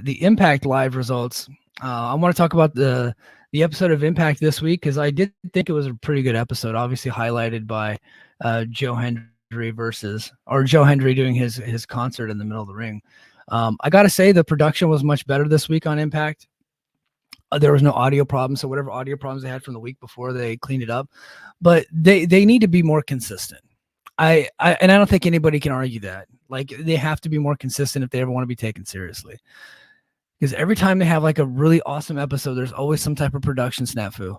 the Impact Live results. I want to talk about the episode of Impact this week because I did think it was a pretty good episode. Obviously highlighted by Joe Hendry Joe Hendry doing his concert in the middle of the ring. I got to say the production was much better this week on Impact. There was no audio problems, so whatever audio problems they had from the week before, they cleaned it up. But they need to be more consistent. And I don't think anybody can argue that. Like they have to be more consistent if they ever want to be taken seriously. Because every time they have like a really awesome episode, there's always some type of production snafu.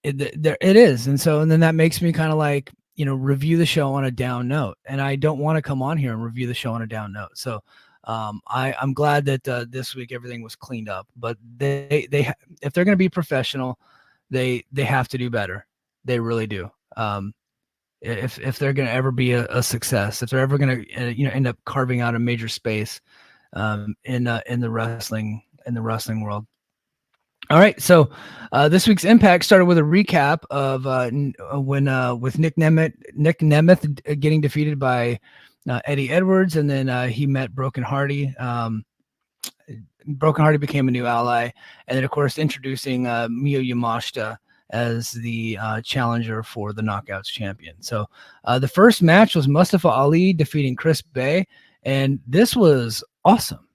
It is, and then that makes me kind of like review the show on a down note, and I don't want to come on here and review the show on a down note. So I'm glad that this week everything was cleaned up. But if they're going to be professional, they have to do better. They really do. If they're going to ever be a success, if they're ever going to end up carving out a major space in the wrestling world. All right, so this week's Impact started with a recap of with Nick Nemeth getting defeated by Eddie Edwards, and then he met Broken Hardy. Broken Hardy became a new ally, and then of course introducing Miyo Yimashita as the challenger for the Knockouts champion. So the first match was Mustafa Ali defeating Chris Bay, and this was awesome.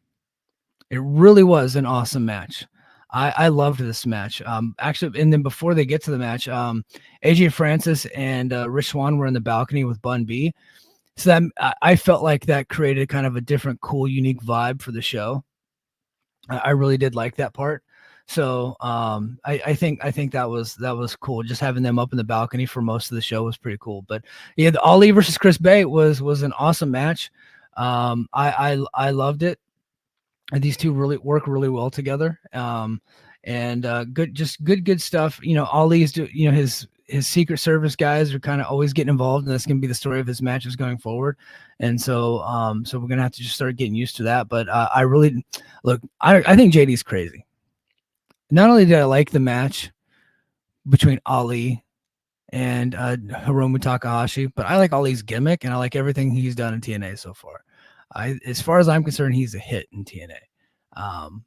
It really was an awesome match. I loved this match. Actually, and then before they get to the match, AJ Francis and Rich Swann were in the balcony with Bun B. So that I felt like that created kind of a different, cool, unique vibe for the show. I really did like that part. So I think that was cool. Just having them up in the balcony for most of the show was pretty cool. But yeah, the Ali versus Chris Bay was an awesome match. I loved it. And these two really work really well together. And good stuff. Ali's his Secret Service guys are kind of always getting involved, and that's going to be the story of his matches going forward. And so we're going to have to just start getting used to that. But I think JD's crazy. Not only did I like the match between Ali and Hiromu Takahashi, but I like Ali's gimmick, and I like everything he's done in TNA so far. As far as I'm concerned, he's a hit in TNA.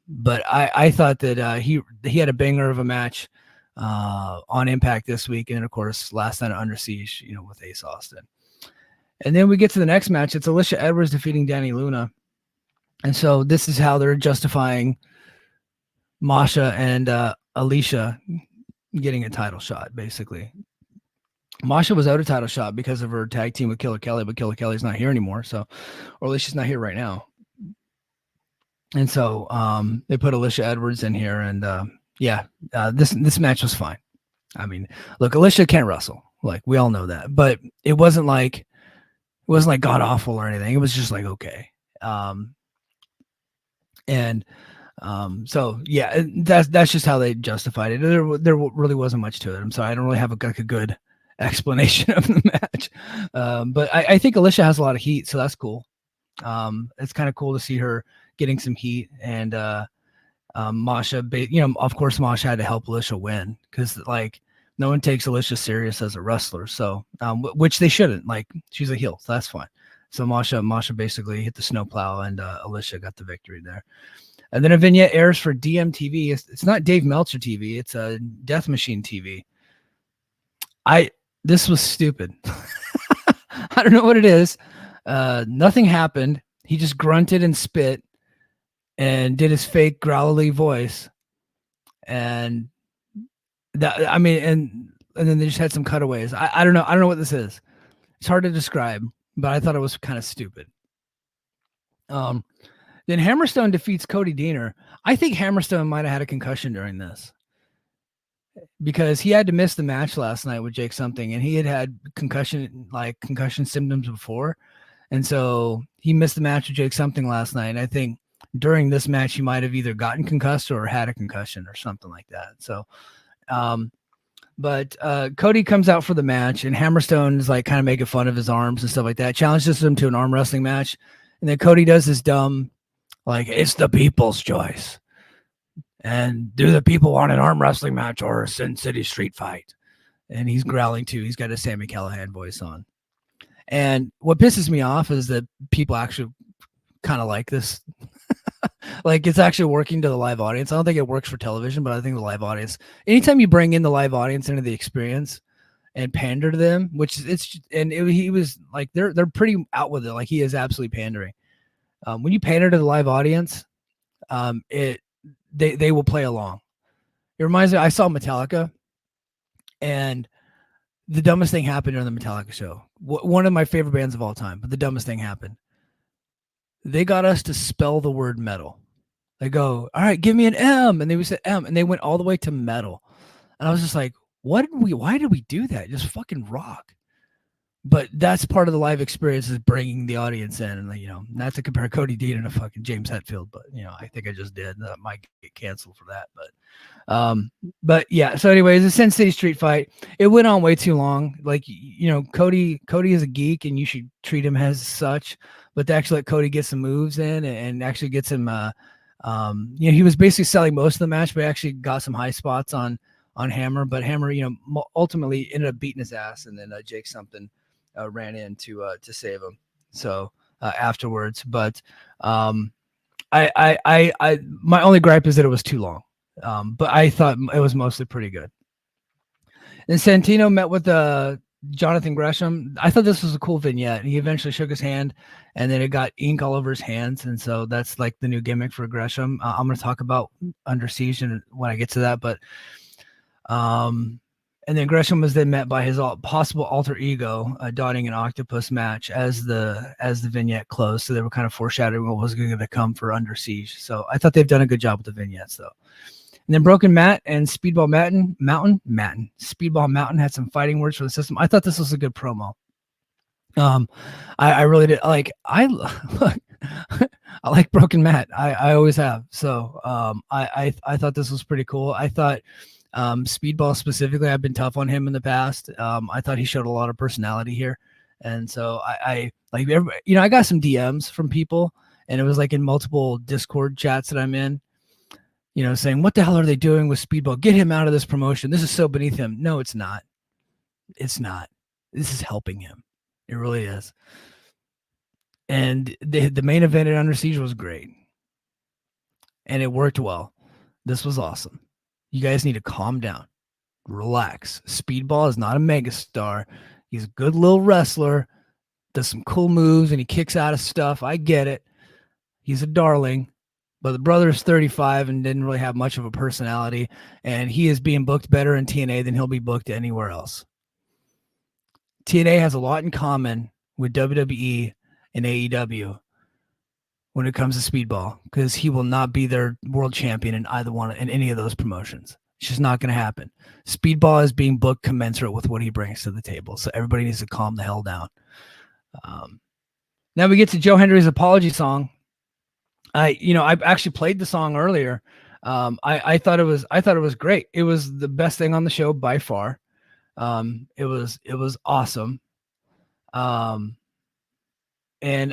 But I thought that he had a banger of a match on Impact this week, and of course last night Under Siege, with Ace Austin. And then we get to the next match. It's Alicia Edwards defeating Dani Luna, and so this is how they're justifying Masha and Alicia getting a title shot. Basically, Masha was out a title shot because of her tag team with Killer Kelly, but Killer Kelly's not here anymore. So, or at least she's not here right now. And so they put Alicia Edwards in here, and this match was fine. I mean, look, Alicia can't wrestle, like we all know that, but it wasn't like god awful or anything. It was just like okay. So yeah, that's just how they justified it. There really wasn't much to it. I'm sorry, I don't really have a good explanation of the match. But I think Alicia has a lot of heat, so that's cool. It's kind of cool to see her getting some heat, and Masha, of course Masha had to help Alicia win because like no one takes Alicia serious as a wrestler. So which they shouldn't. Like she's a heel, so that's fine. So Masha basically hit the snowplow, and Alicia got the victory there. And then a vignette airs for DMTV. It's not Dave Meltzer TV. It's a Death Machine TV. This was stupid. I don't know what it is. Nothing happened. He just grunted and spit and did his fake growly voice. And and then they just had some cutaways. I don't know. I don't know what this is. It's hard to describe, but I thought it was kind of stupid. Then Hammerstone defeats Cody Deaner. I think Hammerstone might have had a concussion during this because he had to miss the match last night with Jake Something, and he had concussion symptoms before. And so he missed the match with Jake Something last night. And I think during this match, he might have either gotten concussed or had a concussion or something like that. So, but Cody comes out for the match, and Hammerstone is like kind of making fun of his arms and stuff like that. Challenges him to an arm wrestling match. And then Cody does this dumb, like, it's the people's choice. And do the people want an arm wrestling match or a Sin City street fight? And he's growling too. He's got a Sammy Callahan voice on. And what pisses me off is that people actually kind of like this. Like it's actually working to the live audience. I don't think it works for television, but I think the live audience, anytime you bring in the live audience into the experience and pander to them, which he was like, they're pretty out with it. Like he is absolutely pandering. When you pander to the live audience, they will play along. It reminds me, I saw Metallica, and the dumbest thing happened during the Metallica show. One of my favorite bands of all time, but the dumbest thing happened. They got us to spell the word metal. They go, all right, give me an M. And they said M, and they went all the way to metal. And I was just like, why did we do that? Just fucking rock. But that's part of the live experience, is bringing the audience in. And, not to compare Cody Dean to fucking James Hetfield, but, I think I just did. That might get canceled for that. But yeah. So anyways, the Sin City Street fight, it went on way too long. Like, Cody is a geek, and you should treat him as such. But to actually let Cody get some moves in and actually get some, he was basically selling most of the match, but actually got some high spots on Hammer. But Hammer, ultimately ended up beating his ass, and then Jake something ran in to save him. So afterwards, but I my only gripe is that it was too long. But I thought it was mostly pretty good. And Santino met with Jonathan Gresham. I thought this was a cool vignette. He eventually shook his hand, and then it got ink all over his hands. And so that's like the new gimmick for Gresham. I'm going to talk about Under Siege when I get to that. But and then Gresham was then met by his possible alter ego, donning an octopus match as the vignette closed. So they were kind of foreshadowing what was going to come for Under Siege. So I thought they've done a good job with the vignettes, though. And then Broken Matt and Speedball Mountain. Speedball Mountain had some fighting words for the system. I thought this was a good promo. I really did. Like, I like Broken Matt. I always have. So I thought this was pretty cool. I thought Speedball specifically, I've been tough on him in the past. I thought he showed a lot of personality here. And so I like everybody, I got some DMs from people, and it was like in multiple Discord chats that I'm in, saying, what the hell are they doing with Speedball? Get him out of this promotion. This is so beneath him. No, it's not. It's not. This is helping him. It really is. And the main event at Under Siege was great. And it worked well. This was awesome. You guys need to calm down. Relax. Speedball is not a megastar. He's a good little wrestler. Does some cool moves, and he kicks out of stuff. I get it. He's a darling. But the brother is 35 and didn't really have much of a personality, and he is being booked better in TNA than he'll be booked anywhere else. TNA has a lot in common with WWE and AEW when it comes to Speedball, because he will not be their world champion in any of those promotions. It's just not going to happen. Speedball is being booked commensurate with what he brings to the table, so everybody needs to calm the hell down. Now we get to Joe Hendry's apology song. I actually played the song earlier. I thought it was great. It was the best thing on the show by far. It was awesome. And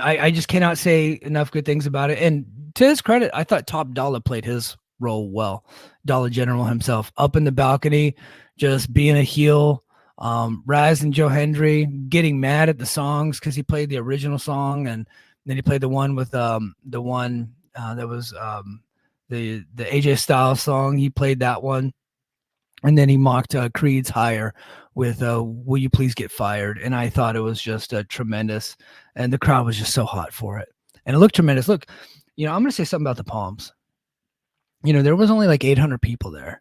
I just cannot say enough good things about it. And to his credit, I thought Top Dollar played his role well. Dollar General himself up in the balcony, just being a heel. Raz and Joe Hendry getting mad at the songs because he played the original song, and then he played the one with that was the AJ Styles song. He played that one, and then he mocked Creed's Higher with "Will You Please Get Fired?" And I thought it was just tremendous, and the crowd was just so hot for it, and it looked tremendous. Look, I'm going to say something about the Palms. There was only like 800 people there,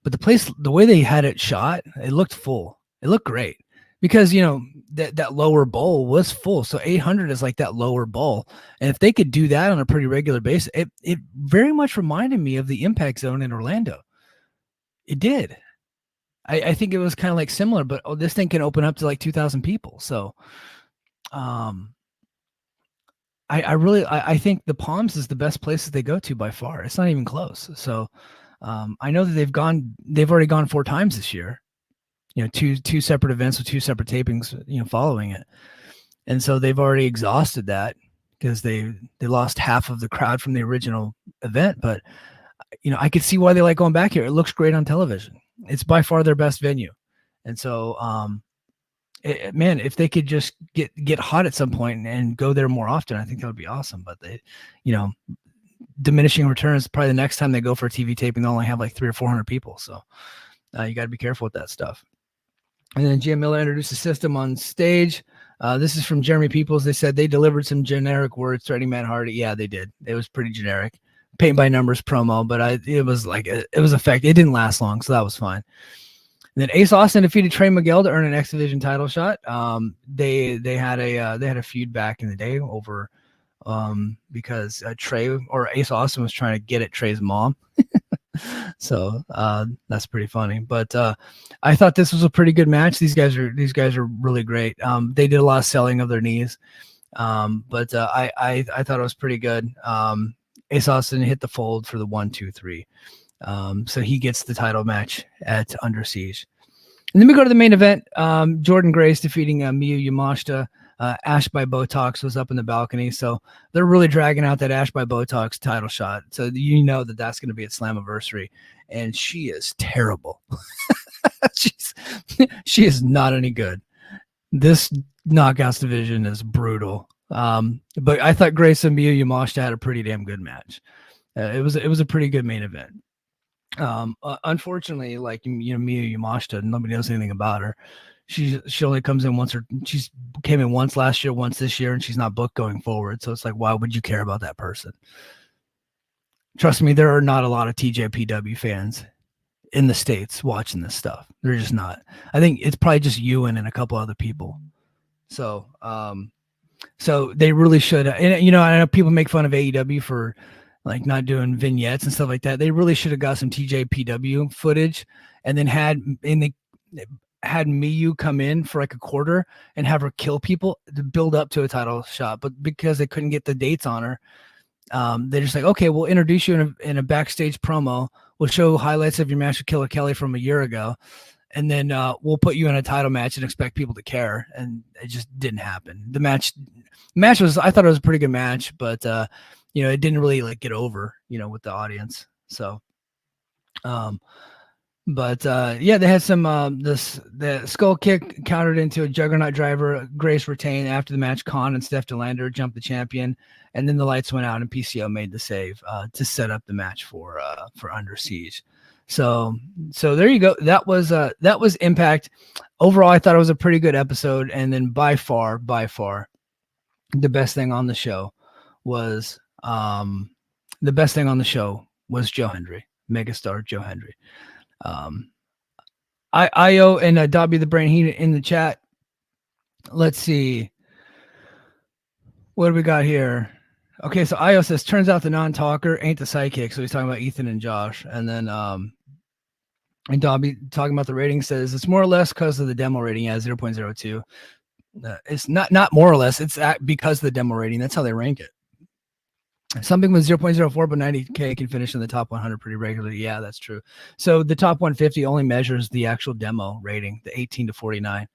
but the place, the way they had it shot, it looked full. It looked great because, that lower bowl was full. So 800 is like that lower bowl. And if they could do that on a pretty regular basis, it very much reminded me of the Impact Zone in Orlando. It did. I think it was kind of like similar, but this thing can open up to like 2,000 people. So I think the Palms is the best place that they go to by far. It's not even close. So I know that they've already gone 4 times this year. Two separate events with 2 separate tapings, following it. And so they've already exhausted that because they lost half of the crowd from the original event. But, I could see why they like going back here. It looks great on television. It's by far their best venue. And so, man, if they could just get hot at some point and go there more often, I think that would be awesome. But diminishing returns. Probably the next time they go for a TV taping, they'll only have like 300 or 400 people. So you got to be careful with that stuff. And then GM Miller introduced the system on stage. This is from Jeremy Peoples. They said they delivered some generic words threatening Matt Hardy. Yeah, they did. It was pretty generic. Paint by numbers promo, but it was like it was effective. It didn't last long, so that was fine. And then Ace Austin defeated Trey Miguel to earn an X Division title shot. They had a feud back in the day over because Trey or Ace Austin was trying to get at Trey's mom. So that's pretty funny. But I thought this was a pretty good match. These guys are really great. They did a lot of selling of their knees, but I thought it was pretty good. Ace Austin hit the fold for the 1, 2, 3. So he gets the title match at Under Siege. And then we go to the main event. Jordan Grace defeating Miyu Yamashita. Ash by Botox was up in the balcony. So they're really dragging out that Ash by Botox title shot. So you know that that's going to be at Slammiversary. And she is terrible. She is not any good. This Knockouts division is brutal. But I thought Grace and Miyu Yamashita had a pretty damn good match. It was a pretty good main event. Unfortunately, like Miyu Yamashita, nobody knows anything about her. She only comes in once, or she's came in once last year, once this year, and she's not booked going forward. So it's like, why would you care about that person? Trust me, there are not a lot of TJPW fans in the States watching this stuff. They're just not. I think it's probably just Ewan and a couple other people. So, so they really should. And I know people make fun of AEW for like not doing vignettes and stuff like that. They really should have got some TJPW footage and then had Miyu come in for like a quarter and have her kill people to build up to a title shot. But because they couldn't get the dates on her, they're just like, okay, we'll introduce you in a backstage promo. We'll show highlights of your match with Killer Kelly from a year ago. And then we'll put you in a title match and expect people to care. And it just didn't happen. The match was, I thought it was a pretty good match, but it didn't really like get over, with the audience. So, yeah, they had some the skull kick countered into a juggernaut driver. Grace retained after the match. Khan and Steph DeLander jumped the champion, and then the lights went out and PCO made the save to set up the match for Under Siege. So there you go. That was Impact. Overall, I thought it was a pretty good episode, and then by far, the best thing on the show was Joe Hendry, megastar Joe Hendry. Io and Dobby the Brain Heat in the chat. Let's see. What do we got here? Okay, so Io says, turns out the non-talker ain't the sidekick. So he's talking about Ethan and Josh. And then and Dobby talking about the rating says it's more or less because of the demo rating at 0.02. It's not more or less. It's because of the demo rating. That's how they rank it. Something with 0.04, but 90K can finish in the top 100 pretty regularly. Yeah, that's true. So the top 150 only measures the actual demo rating, the 18 to 49.